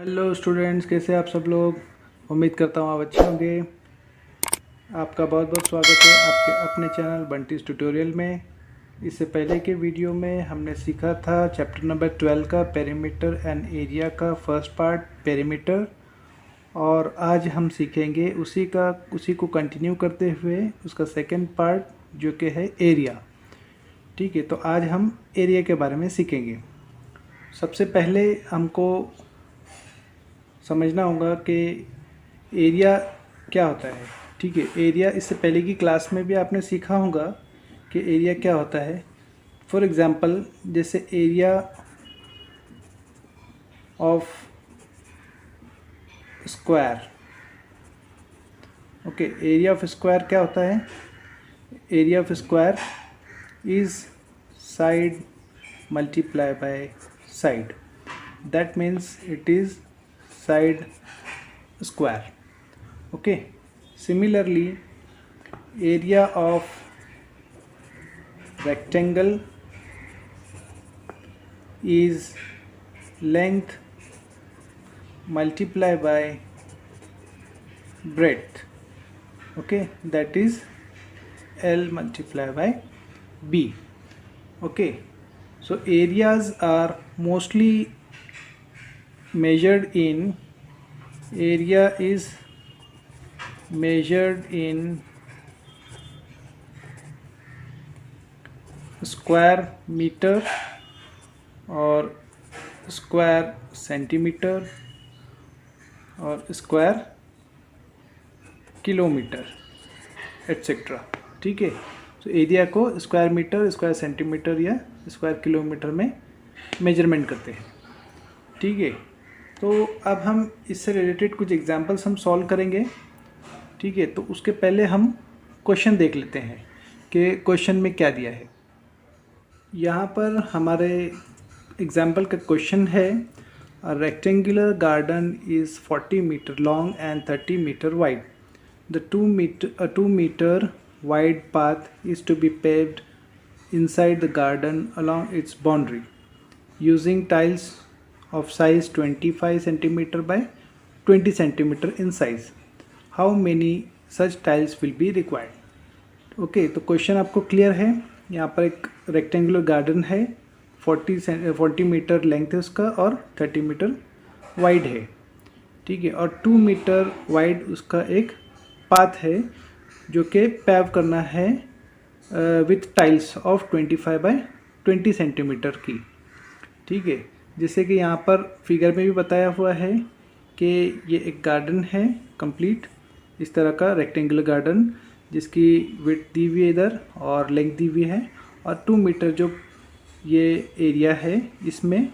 Hello students, कैसे आप सब लोग। उम्मीद करता हूँ आप अच्छे होंगे। आपका बहुत बहुत स्वागत है आपके अपने चैनल बंटीज ट्यूटोरियल में। इससे पहले के वीडियो में हमने सीखा था चैप्टर नंबर 12 का पेरीमीटर एंड एरिया का फर्स्ट पार्ट पेरीमीटर, और आज हम सीखेंगे उसी को कंटिन्यू करते हुए उसका सेकंड पार्ट जो कि है एरिया। ठीक है, तो आज हम एरिया के बारे में सीखेंगे। सबसे पहले हमको समझना होगा कि एरिया क्या होता है। ठीक है, एरिया इससे पहले की क्लास में भी आपने सीखा होगा कि एरिया क्या होता है। फॉर एग्ज़ाम्पल, जैसे area of square. Okay, area of square क्या होता है। Area of square is side multiply by side, that means it is side square. Okay, similarly area of rectangle is length multiply by breadth. Okay, that is L multiply by B. Okay, so areas are mostly measured in area is measured in square metre और square centimetre और square kilometre etcetera. ठीक है, तो area को square metre, square centimetre या square kilometre में measurement करते हैं। ठीक है, तो अब हम इससे रिलेटेड कुछ एग्जांपल्स हम सॉल्व करेंगे। ठीक है, तो उसके पहले हम क्वेश्चन देख लेते हैं कि क्वेश्चन में क्या दिया है। यहाँ पर हमारे एग्जाम्पल का क्वेश्चन है, a rectangular garden is 40 metre long and 30 metre wide. The 2 metre wide path is to be paved inside the garden along its boundary using tiles of size 25 centimeter by 20 centimeter in size. How many such tiles will be required? Okay, तो question आपको clear है। यहाँ पर एक rectangular garden है, 40 metre length है उसका और 30 मीटर वाइड है। ठीक है, और 2 मीटर वाइड उसका एक पाथ है जो कि पैव करना है with tiles of 25 by 20 centimetre की। ठीक है, जैसे कि यहाँ पर फिगर में भी बताया हुआ है कि ये एक गार्डन है कंप्लीट, इस तरह का रेक्टेंगुलर गार्डन जिसकी विड्थ दी हुई है इधर और लेंथ दी हुई है, और 2 मीटर जो ये एरिया है इसमें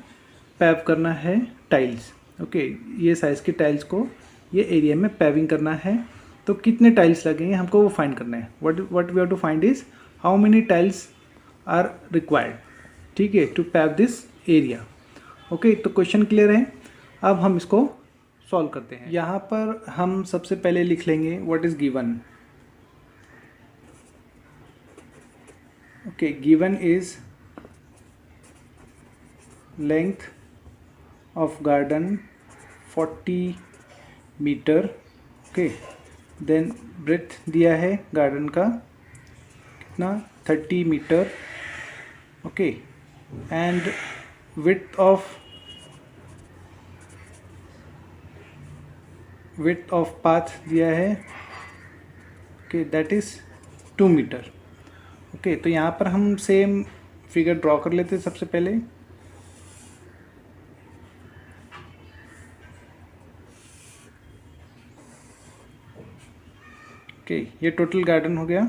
पैव करना है टाइल्स। ओके, ये साइज़ की टाइल्स को ये एरिया में पैविंग करना है। तो कितने टाइल्स लगेंगे हमको वो फाइंड करना है। What we have to find is how many tiles are required. ठीक है, to pave this area. Okay, तो क्वेश्चन क्लियर है। अब हम इसको सॉल्व करते हैं। यहाँ पर हम सबसे पहले लिख लेंगे what is given. Okay, given is length of garden 40 meter. Okay, then breadth दिया है गार्डन का कितना 30 metre. Okay, and width of path दिया है। Okay, that is 2 metre. Okay, तो यहाँ पर हम सेम फिगर ड्रॉ कर लेते हैं सबसे पहले। ओके, ये टोटल गार्डन हो गया,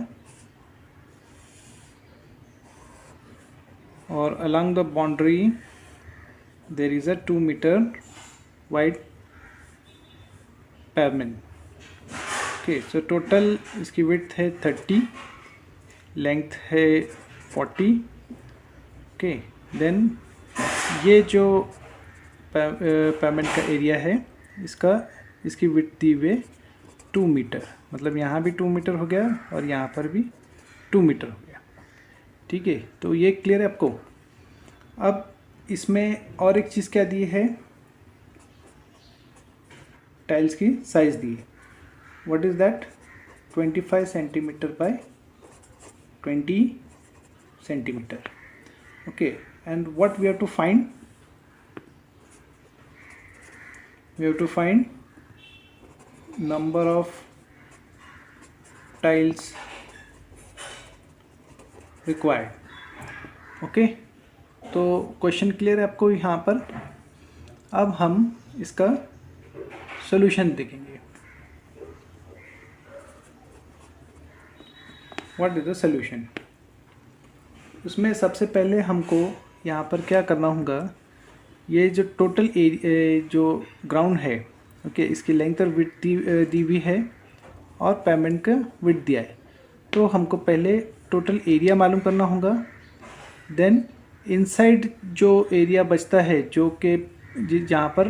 और along the boundary there is a 2 metre wide pavement. Okay, so total इसकी विड्थ है 30, लेंथ है 40। ओके, देन ये जो पेवमेंट का एरिया है इसकी विड्थ दी हुए 2 मीटर, मतलब यहाँ भी 2 मीटर हो गया और यहाँ पर भी 2 मीटर हो गया। ठीक है, तो ये क्लियर है आपको। अब इसमें और एक चीज़ क्या दी है, टाइल्स की साइज दी है. What is that? 25 centimetre by 20 centimetre. Okay, and what we have to find? We have to find number of tiles required. Okay, तो क्वेश्चन क्लियर है आपको यहाँ पर. अब हम इसका सॉल्यूशन देखेंगे. What is the solution? उसमें सबसे पहले हमको यहाँ पर क्या करना होगा, ये जो टोटल जो ग्राउंड है, ओके, इसकी लेंथ और विड्थ दी हुई है और पेमेंट का विड्थ दिया है. तो हमको पहले टोटल एरिया मालूम करना होगा. देन इनसाइड जो एरिया बचता है, जो कि जहाँ पर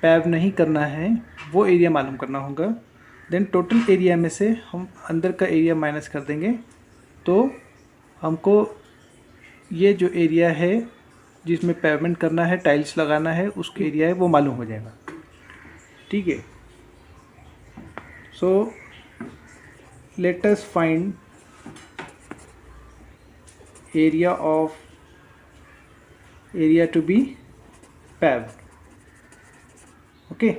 पैव नहीं करना है, वो एरिया मालूम करना होगा. देन टोटल एरिया में से हम अंदर का एरिया माइनस कर देंगे, तो हमको ये जो एरिया है जिसमें पेवमेंट करना है, टाइल्स लगाना है, उसका एरिया है वो मालूम हो जाएगा. ठीक है. So let us find area to be paved. Okay,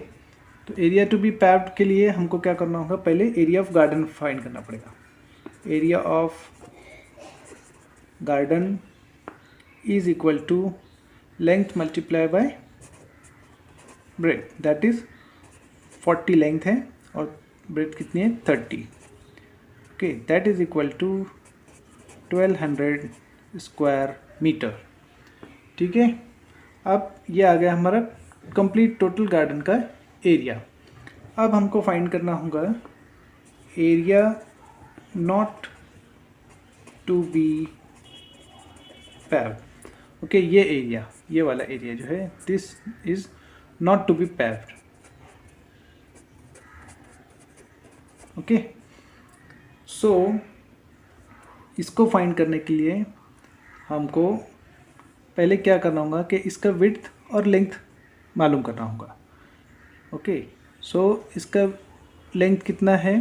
तो एरिया टू बी पैव्ड के लिए हमको क्या करना होगा, पहले एरिया ऑफ गार्डन फाइंड करना पड़ेगा. Area of garden is equal to length multiply by breadth, that is 40 length है और ब्रेथ कितनी है, 30. Okay, that is equal to 1200 square metre. ठीक है. अब ये आ गया हमारा कंप्लीट टोटल गार्डन का एरिया. अब हमको फाइंड करना होगा area not to be paved. Okay, ये एरिया, ये वाला एरिया जो है, this is not to be paved. Okay, so इसको फाइंड करने के लिए हमको पहले क्या करना होगा कि इसका विड्थ और लेंथ मालूम करना होगा. ओके, सो इसका लेंथ कितना है,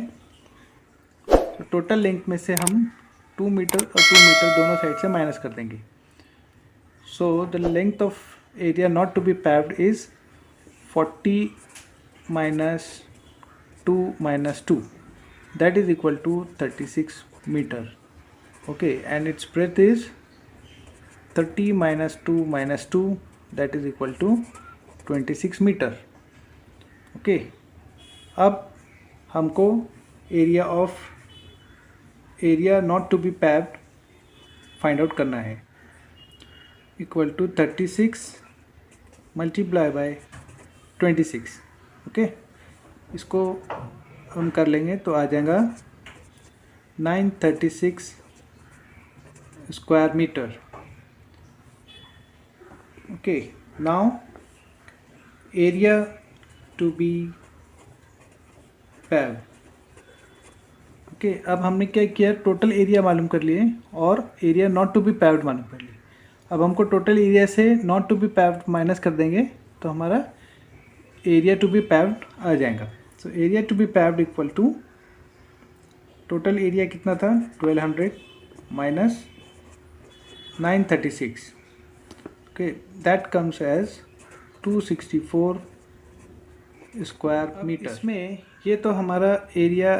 तो टोटल लेंथ में से हम 2 मीटर और 2 मीटर दोनों साइड से माइनस कर देंगे. So the length of area not to be paved is 40 minus 2 minus 2, that is equal to 36 meter. Okay, and its breadth is 30 minus 2 minus 2, that is equal to 26 meter. Okay, अब हमको area not to be paved find out करना है. Equal to 36 multiply by 26. Okay, इसको हम कर लेंगे तो आ जाएगा 936 square metre. Okay, now area to be paved. Okay, अब हमने क्या किया, टोटल एरिया मालूम कर लिए और area not to be paved मालूम कर लिए. अब हमको टोटल एरिया से not to be paved minus कर देंगे तो हमारा एरिया टू बी पैव्ड आ जाएगा. So area to be paved equal to total area कितना था, 1200 minus 936. Okay, that comes as 264 square metre. इसमें ये तो हमारा एरिया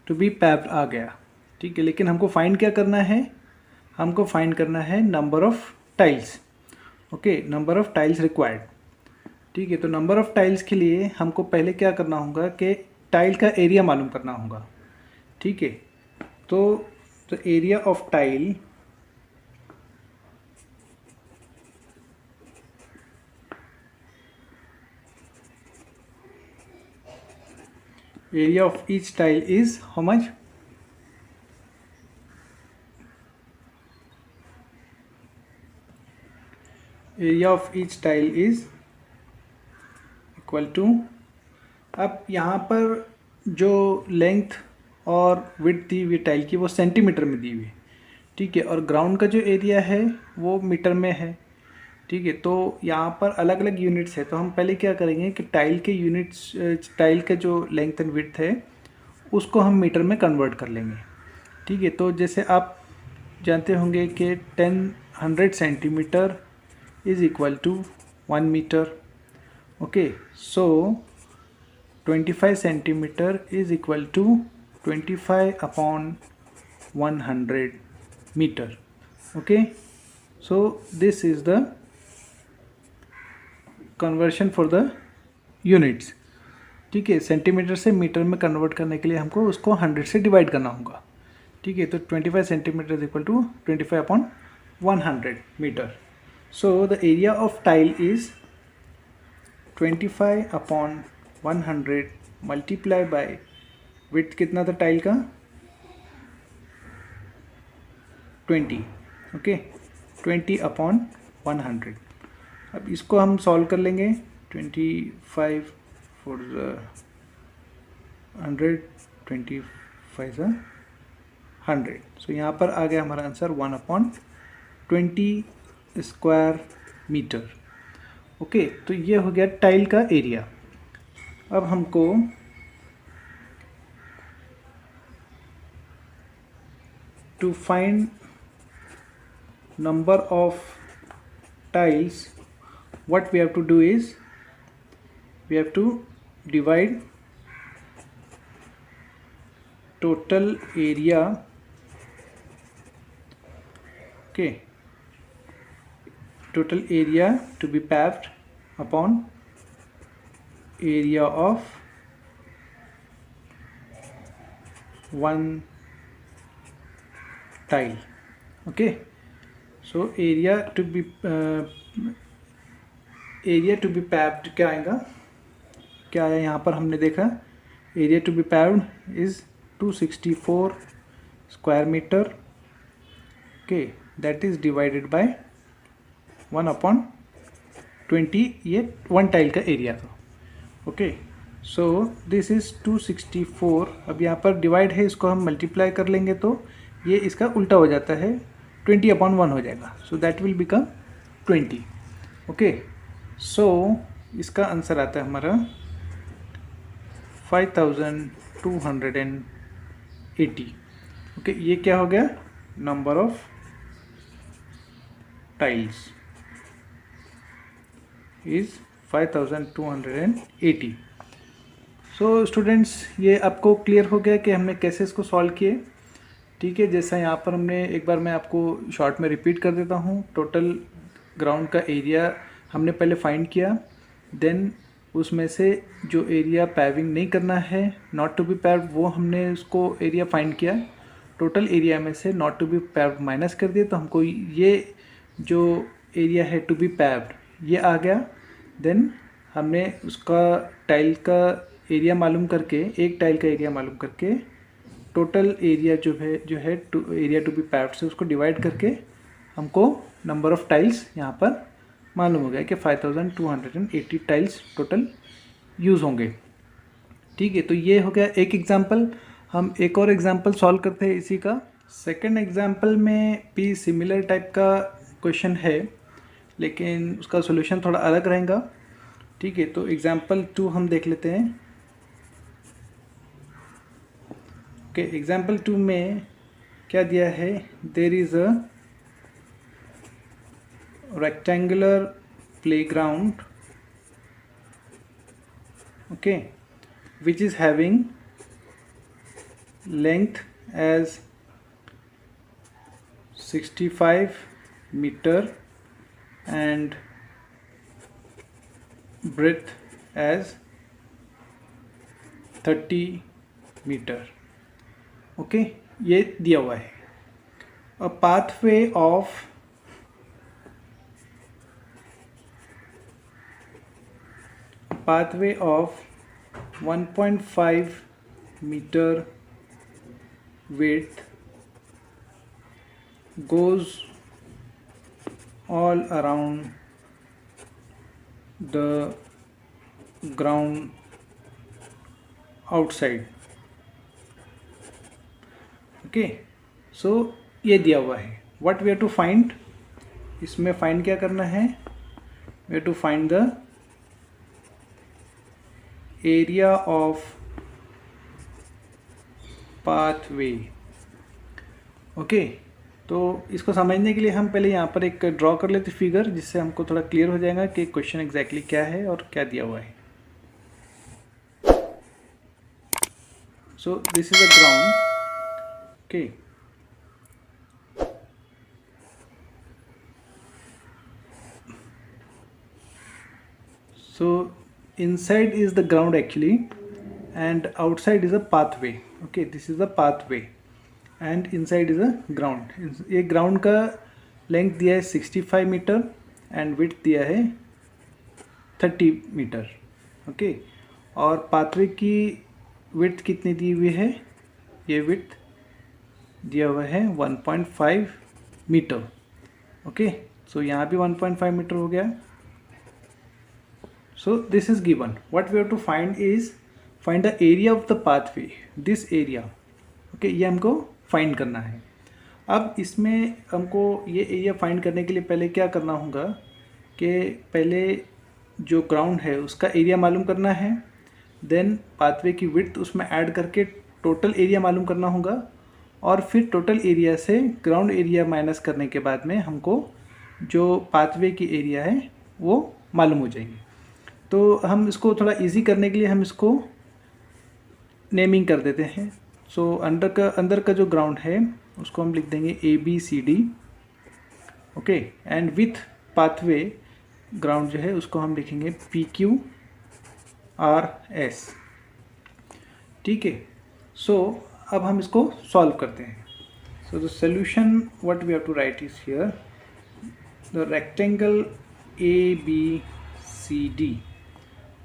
टू बी पैव्ड आ गया. ठीक है, लेकिन हमको फाइंड क्या करना है, हमको फाइंड करना है number of tiles. Okay, number of tiles required. ठीक है, तो नंबर ऑफ टाइल्स के लिए हमको पहले क्या करना होगा कि टाइल का एरिया मालूम करना होगा. ठीक है, तो area of tile area of each tile is how much, area of each tile is equal to, अब यहाँ पर जो लेंथ और विड्थ दी हुई टाइल की वो सेंटीमीटर में दी हुई है. ठीक है, और ग्राउंड का जो एरिया है वो मीटर में है. ठीक है, तो यहाँ पर अलग अलग यूनिट्स है, तो हम पहले क्या करेंगे कि टाइल के यूनिट्स, टाइल का जो लेंथ एंड विड्थ है उसको हम मीटर में कन्वर्ट कर लेंगे। ठीक है, तो जैसे आप जानते होंगे कि 100 centimetre is equal to 1 metre. Okay, so 25 centimetre is equal to 25 upon 100 metre. Okay, so this is the conversion for the units. ठीक है, सेंटीमीटर से मीटर में कन्वर्ट करने के लिए हमको उसको 100 से डिवाइड करना होगा। ठीक है, तो 25 centimetre is equal to 25 upon 100 metre. So the area of tile is 25 upon 100 multiply by width कितना था टाइल का, 20। Okay, 20 upon 100। अब इसको हम सॉल्व कर लेंगे। 25 फॉर 100, 25 100। सो यहाँ पर आ गया हमारा आंसर 1/20 स्क्वायर मीटर। ओके, तो ये हो गया टाइल का एरिया। अब हमको to find number of tiles, what we have to do is we have to divide total area, okay, total area to be paved upon area of one tile. Okay, so area to be paved क्या आएगा, क्या आया यहाँ पर हमने देखा, area to be paved is 264 square metre. Okay, that is divided by 1/20। ये one tile का एरिया था। Okay, so this is 264। अब यहाँ पर डिवाइड है, इसको हम मल्टीप्लाई कर लेंगे तो ये इसका उल्टा हो जाता है, 20/1 हो जाएगा। So that will become 20। Okay, so इसका आंसर आता है हमारा 5280। ओके, ये क्या हो गया, number of tiles is 5280। So students, ये आपको क्लियर हो गया कि हमने कैसे इसको सॉल्व किए। ठीक है, जैसा यहाँ पर हमने, एक बार मैं आपको शॉर्ट में रिपीट कर देता हूँ। टोटल ग्राउंड का एरिया हमने पहले फाइंड किया, देन उसमें से जो एरिया पैविंग नहीं करना है, नॉट टू बी पैव्ड, वो हमने उसको एरिया फाइंड किया। टोटल एरिया में से not to be paved minus कर दिया, तो हमको ये जो एरिया है टू बी पैव्ड ये आ गया। देन हमने उसका टाइल का एरिया मालूम करके, एक टाइल का एरिया मालूम करके, टोटल एरिया जो है एरिया टू बी पैव्ड से उसको डिवाइड करके हमको नंबर ऑफ टाइल्स यहाँ पर मालूम हो गया कि 5280 टाइल्स टोटल यूज़ होंगे। ठीक है, तो ये हो गया एक एग्जांपल। हम एक और एग्जांपल सॉल्व करते हैं इसी का। सेकंड एग्जांपल में भी सिमिलर टाइप का क्वेश्चन है, लेकिन उसका सॉल्यूशन थोड़ा अलग रहेगा। ठीक है, तो एग्जांपल 2 हम देख लेते हैं। ओके, एग्जांपल 2 में क्या दिया है, there is a rectangular playground, okay, which is having length as 65 meter and breadth as 30 meter. okay, ये दिया हुआ है। a pathway of 1.5 meter width goes all around the ground outside. Okay, so ये दिया हुआ है। What we have to find, इसमें find क्या करना है, we have to find the area of pathway. Okay, तो इसको समझने के लिए हम पहले यहाँ पर एक ड्रॉ कर लेते फिगर, जिससे हमको थोड़ा क्लियर हो जाएगा कि क्वेश्चन एग्जैक्टली क्या है और क्या दिया हुआ है. सो this is a ground. Okay, so inside is the ground actually and outside is a pathway. Okay, this is a pathway and inside is a ground. ये ground का length दिया है 65 मीटर and width दिया है 30 metre. Okay, और pathway की width कितनी दी हुई है? ये width दिया हुआ है 1.5 मीटर. ओके, सो यहाँ भी 1.5 मीटर हो गया. So this is given. What we have to find the area of the pathway. This area. Okay, ये हमको find करना है. अब इसमें हमको ये एरिया फाइंड करने के लिए पहले क्या करना होगा कि पहले जो ग्राउंड है उसका एरिया मालूम करना है, देन पाथवे की विड्थ उसमें ऐड करके टोटल एरिया मालूम करना होगा, और फिर टोटल एरिया से ग्राउंड एरिया माइनस करने के बाद में हमको जो पाथवे की एरिया है वो मालूम हो जाएंगे. तो हम इसको थोड़ा इजी करने के लिए हम इसको नेमिंग कर देते हैं. सो अंदर का जो ग्राउंड है उसको हम लिख देंगे ABCD. Okay, and with pathway ground जो है उसको हम लिखेंगे PQRS. ठीक है, सो अब हम इसको सॉल्व करते हैं. So the solution what we have to write is here the rectangle ABCD.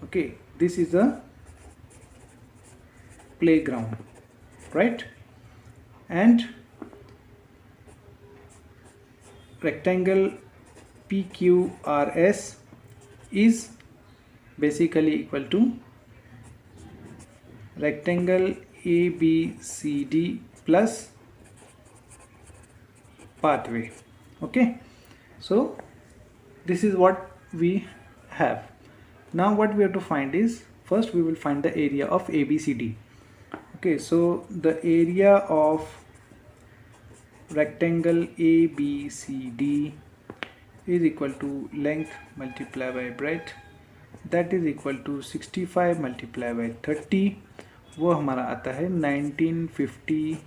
Okay, this is a playground, right? And rectangle PQRS is basically equal to rectangle ABCD plus pathway. Okay, so this is what we have. Now what we have to find is, first we will find the area of ABCD. Okay, so the area of rectangle ABCD is equal to length multiplied by breadth, that is equal to 65 multiplied by 30. वो हमारा आता है 1950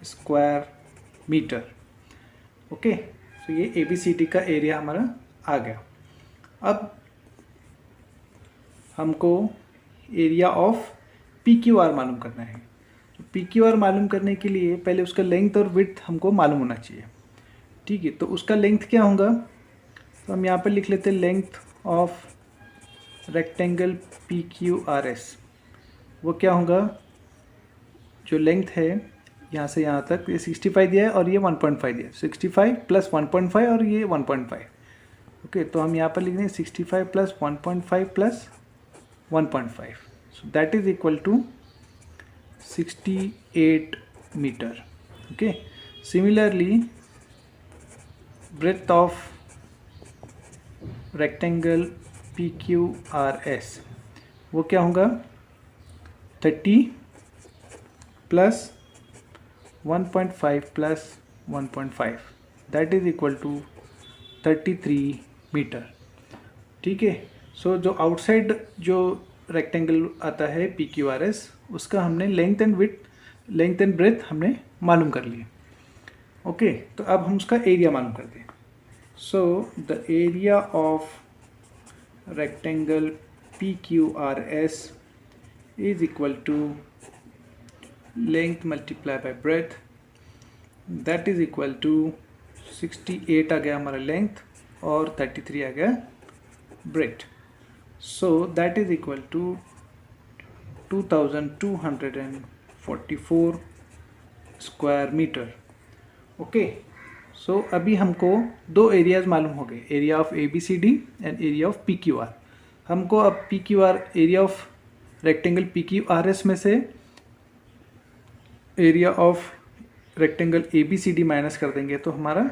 square metre. Okay, so ये ABCD का area हमारा आ गया. अब हमको एरिया ऑफ PQR मालूम करना है. तो PQR मालूम करने के लिए पहले उसका लेंथ और विड्थ हमको मालूम होना चाहिए. ठीक है, तो उसका लेंथ क्या होगा? तो हम यहाँ पर लिख लेते हैं लेंथ ऑफ रेक्टेंगल PQRS. वो क्या होगा? जो लेंथ है यहाँ से यहाँ तक, ये 65 दिया है और ये 1.5 दिया है. 65 प्लस 1.5 और ये 1.5. ओके, तो हम यहाँ पर लिख देंगे 65 plus 1.5 plus 1.5. So that is equal to 68 meter. Okay, similarly breadth of rectangle PQRS वो क्या होगा? 30 plus 1.5 plus 1.5, that is equal to 33 metre. ठीक है, सो जो आउटसाइड जो रेक्टेंगल आता है PQRS उसका हमने लेंथ एंड ब्रेथ हमने मालूम कर लिया. ओके, तो अब हम उसका एरिया मालूम करते हैं. So the area of rectangle PQRS is equal to length multiply by breadth, that is equal to 68 आ गया हमारा लेंथ और 33 आ गया breadth. So that is equal to 2244 square metre. Okay, so अभी हमको दो एरियाज मालूम हो गए, area of ABCD and area of PQR. हमको अब PQR area of rectangle PQRS में से area of rectangle ABCD minus कर देंगे तो हमारा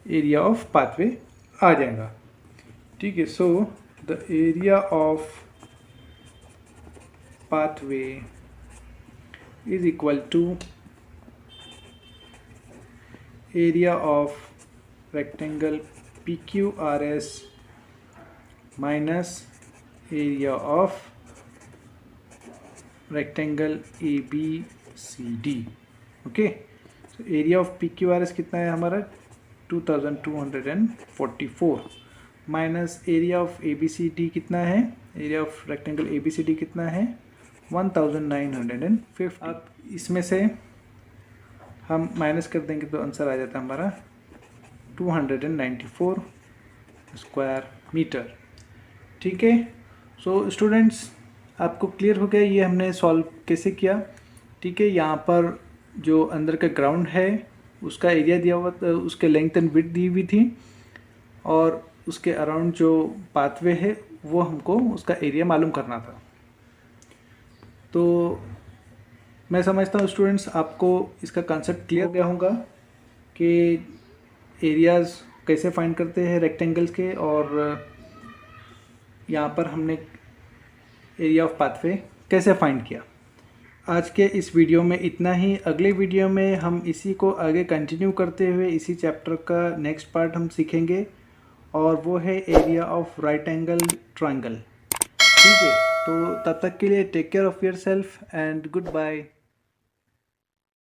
एरिया ऑफ पाथवे आ जाएगा. ठीक है। So the area of pathway is equal to area of rectangle PQRS minus area of rectangle ABCD। Okay, तो एरिया ऑफ PQRS कितना है हमारा 2244 माइनस एरिया ऑफ ABCD कितना है, एरिया ऑफ रेक्टेंगल ABCD कितना है 1950। अब इसमें से हम माइनस कर देंगे तो आंसर आ जाता है हमारा 294 स्क्वायर मीटर। ठीक है। सो स्टूडेंट्स, आपको क्लियर हो गया ये हमने सॉल्व कैसे किया। ठीक है, यहाँ पर जो अंदर का ग्राउंड है उसका एरिया दिया हुआ, उसके लेंथ एंड विड्थ दी हुई थी, और उसके अराउंड जो पाथवे है वो हमको उसका एरिया मालूम करना था। तो मैं समझता हूँ स्टूडेंट्स आपको इसका कंसेप्ट क्लियर गया होगा कि एरियाज़ कैसे फाइंड करते हैं रेक्टेंगल्स के, और यहाँ पर हमने एरिया ऑफ पाथवे कैसे फाइंड किया। आज के इस वीडियो में इतना ही। अगले वीडियो में हम इसी को आगे कंटिन्यू करते हुए इसी चैप्टर का नेक्स्ट पार्ट हम सीखेंगे, और वो है area of right angle triangle. ठीक है, तो तब तक के लिए take care of yourself and good bye.